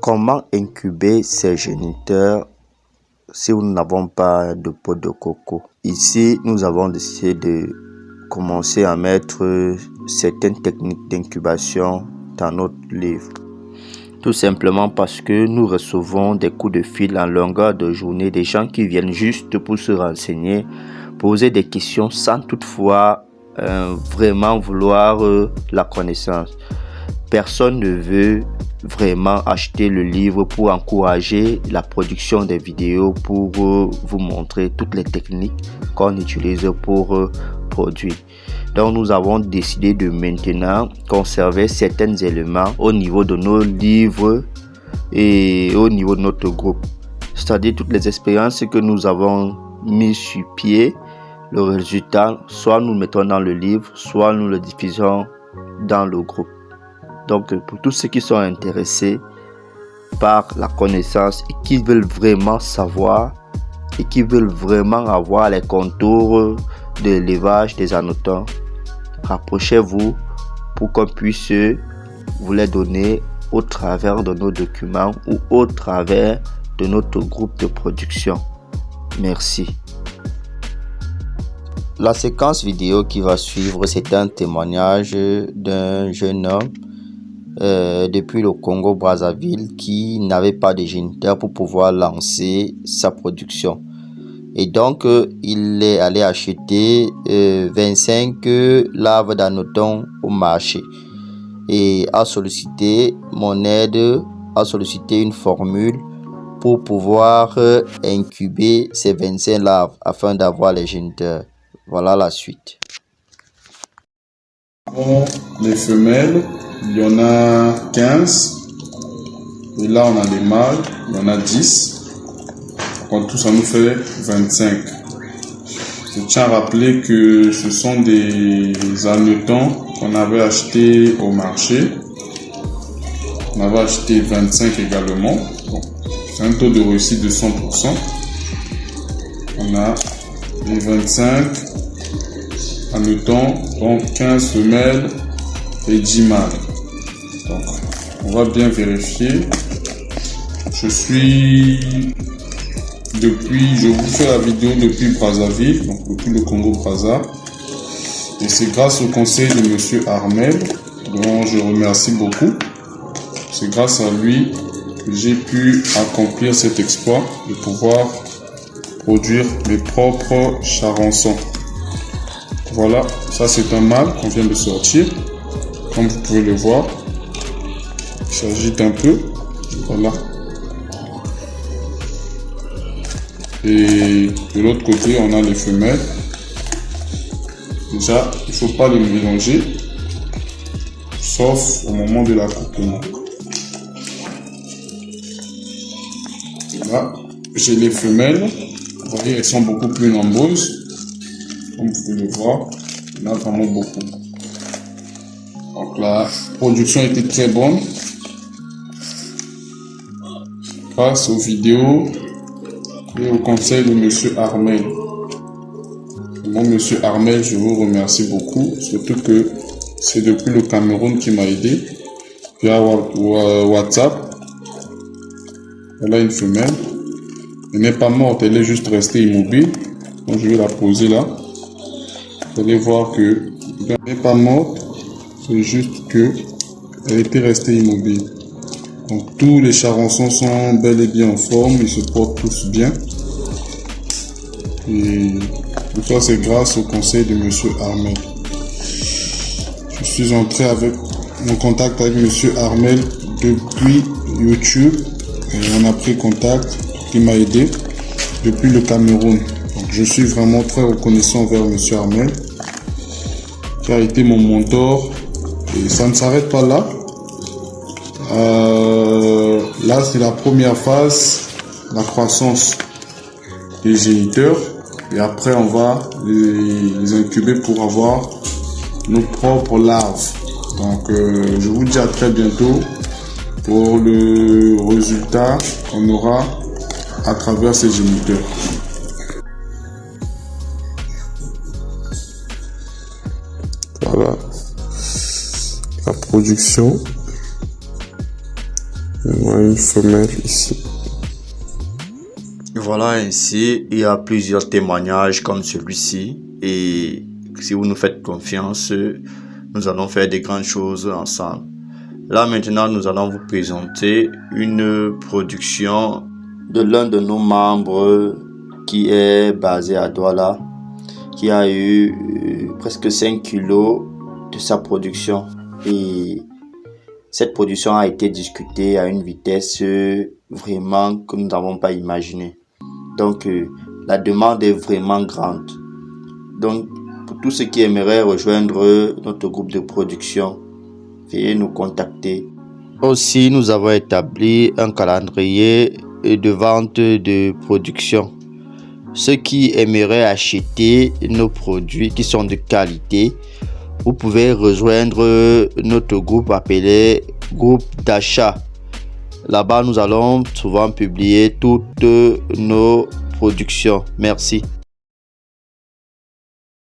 Comment incuber ces géniteurs si nous n'avons pas de peau de coco? Ici, nous avons décidé de commencer à mettre certaines techniques d'incubation dans notre livre. Tout simplement parce que nous recevons des coups de fil en longueur de journée, des gens qui viennent juste pour se renseigner, poser des questions sans toutefois vraiment vouloir la connaissance. Personne ne veut vraiment acheter le livre pour encourager la production des vidéos, pour vous montrer toutes les techniques qu'on utilise pour produire. Donc nous avons décidé de maintenant conserver certains éléments au niveau de nos livres et au niveau de notre groupe. C'est-à-dire toutes les expériences que nous avons mises sur pied, le résultat, soit nous le mettons dans le livre, soit nous le diffusons dans le groupe. Donc pour tous ceux qui sont intéressés par la connaissance et qui veulent vraiment savoir et qui veulent vraiment avoir les contours de l'élevage des hannetons, rapprochez-vous pour qu'on puisse vous les donner au travers de nos documents ou au travers de notre groupe de production. Merci. La séquence vidéo qui va suivre, c'est un témoignage d'un jeune homme depuis le Congo-Brazzaville qui n'avait pas de géniteur pour pouvoir lancer sa production. Et donc, il est allé acheter 25 larves d'hannetons au marché et a sollicité mon aide, a sollicité une formule pour pouvoir incuber ces 25 larves afin d'avoir les géniteurs. Voilà la suite. Bon, les femelles, il y en a 15. Et là, on a les mâles, il y en a 10. En tout, ça nous fait 25. Je tiens à rappeler que ce sont des hannetons qu'on avait achetés au marché. On avait acheté 25 également. Bon, c'est un taux de réussite de 100%. On a les 25 hannetons, donc 15 femelles et 10 mâles. Donc, on va bien vérifier. Je vous fais la vidéo depuis Brazzaville, donc depuis le Congo-Brazza. Et c'est grâce au conseil de Monsieur Armel, dont je remercie beaucoup. C'est grâce à lui que j'ai pu accomplir cet exploit de pouvoir produire mes propres charançons. Voilà, ça c'est un mâle qu'on vient de sortir. Comme vous pouvez le voir, il s'agite un peu. Voilà. Et de l'autre côté, on a les femelles. Déjà, il ne faut pas les mélanger, sauf au moment de l'accouplement. Là, j'ai les femelles. Vous voyez, elles sont beaucoup plus nombreuses. Comme vous pouvez le voir, il y en a vraiment beaucoup. Donc la production était très bonne. Grâce aux vidéos et au conseil de Monsieur Armel. Moi, Monsieur Armel, je vous remercie beaucoup. Surtout que c'est depuis le Cameroun qui m'a aidé. Via WhatsApp. Voilà une femelle. Elle n'est pas morte, elle est juste restée immobile. Donc je vais la poser là. Vous allez voir que elle n'est pas morte. C'est juste que elle était restée immobile. Donc tous les charançons sont bel et bien en forme, ils se portent tous bien. Et tout ça c'est grâce au conseil de Monsieur Armel. Je suis entré en contact avec Monsieur Armel depuis YouTube. Et on a pris contact, il m'a aidé depuis le Cameroun. Donc je suis vraiment très reconnaissant envers Monsieur Armel, qui a été mon mentor. Et ça ne s'arrête pas là. Là, c'est la première phase, la croissance des géniteurs. Et après, on va les incuber pour avoir nos propres larves. Donc, je vous dis à très bientôt pour le résultat qu'on aura à travers ces géniteurs. Voilà la production On a une femelle ici. Voilà, ainsi, il y a plusieurs témoignages comme celui-ci. Et si vous nous faites confiance, nous allons faire des grandes choses ensemble. Là, maintenant, nous allons vous présenter une production de l'un de nos membres qui est basé à Douala, qui a eu presque 5 kilos de sa production. Et cette production a été discutée à une vitesse vraiment que nous n'avons pas imaginée. Donc, la demande est vraiment grande. Donc, pour tous ceux qui aimeraient rejoindre notre groupe de production, veuillez nous contacter. Aussi, nous avons établi un calendrier de vente de production. Ceux qui aimeraient acheter nos produits qui sont de qualité, vous pouvez rejoindre notre groupe appelé groupe d'achat. Là-bas, nous allons souvent publier toutes nos productions. Merci.